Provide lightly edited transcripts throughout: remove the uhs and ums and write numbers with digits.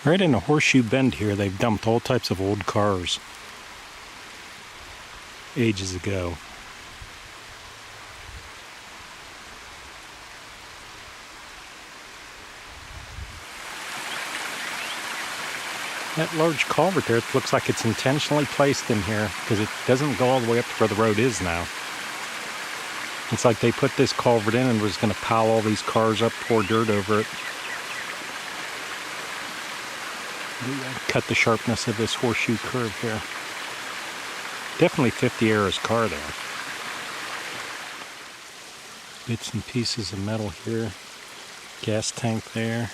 Right in a horseshoe bend here, they've dumped all types of old cars ages ago. That large culvert there, it looks like it's intentionally placed in here because it doesn't go all the way up to where the road is now. It's like they put this culvert in and was going to pile all these cars up, pour dirt over it. Cut the sharpness of this horseshoe curve here. Definitely 50 era's car there. Bits and pieces of metal here. Gas tank there.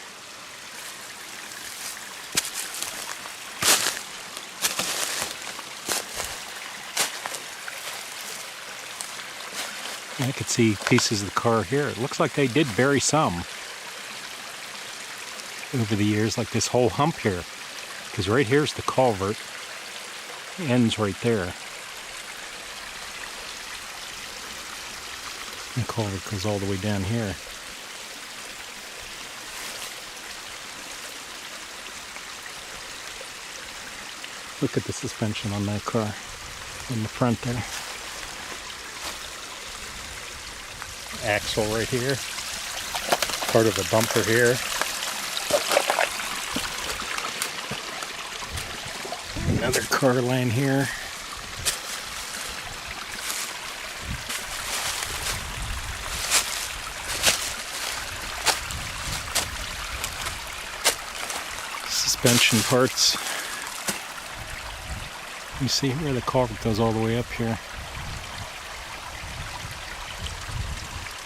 I could see pieces of the car here. It looks like they did bury some over the years, like this whole hump here. Because right here's the culvert. It ends right there. The culvert goes all the way down here. Look at the suspension on that car in the front there. Axle right here. Part of a bumper here. Another car laying here. Suspension parts. You see where the culvert goes all the way up here.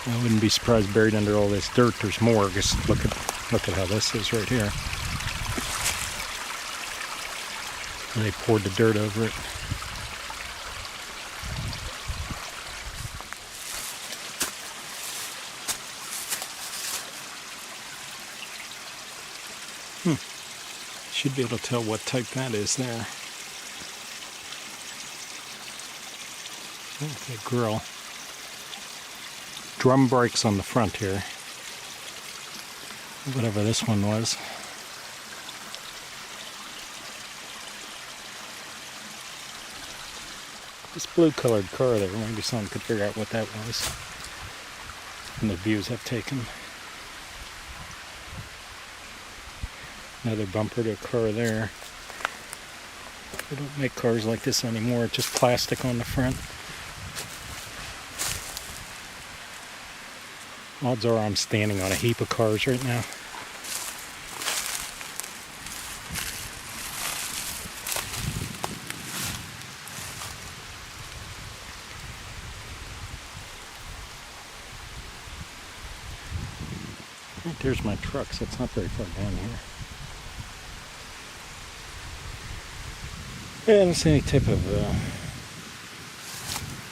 I wouldn't be surprised buried under all this dirt there's more. Just look at how this is right here. They poured the dirt over it. Should be able to tell what type that is there. Okay, grill. Drum brakes on the front here. Whatever this one was. This blue colored car there, maybe someone could figure out what that was from the views I've taken. Another bumper to a car there. They don't make cars like this anymore, just plastic on the front. Odds are I'm standing on a heap of cars right now. Right there's my truck, so it's not very far down here. Yeah, I don't see any type of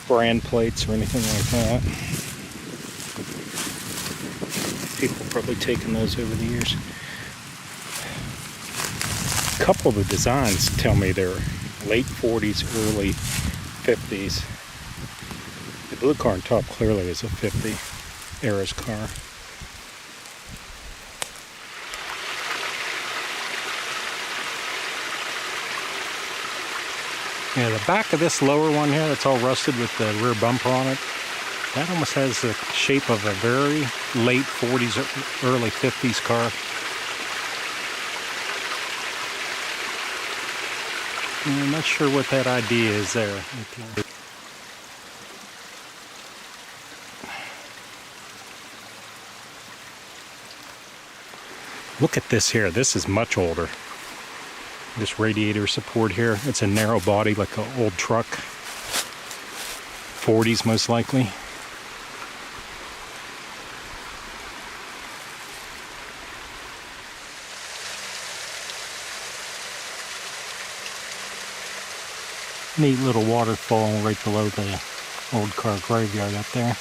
brand plates or anything like that. People probably taken those over the years. A couple of the designs tell me they're late 40s, early 50s. The blue car on top clearly is a 50 era's car. Yeah, the back of this lower one here that's all rusted with the rear bumper on it, that almost has the shape of a very late 40s, early 50s car. I'm not sure what that idea is there. Look at this here. This is much older. This radiator support here. It's a narrow body like an old truck. 40s most likely. Neat little waterfall right below the old car graveyard up there.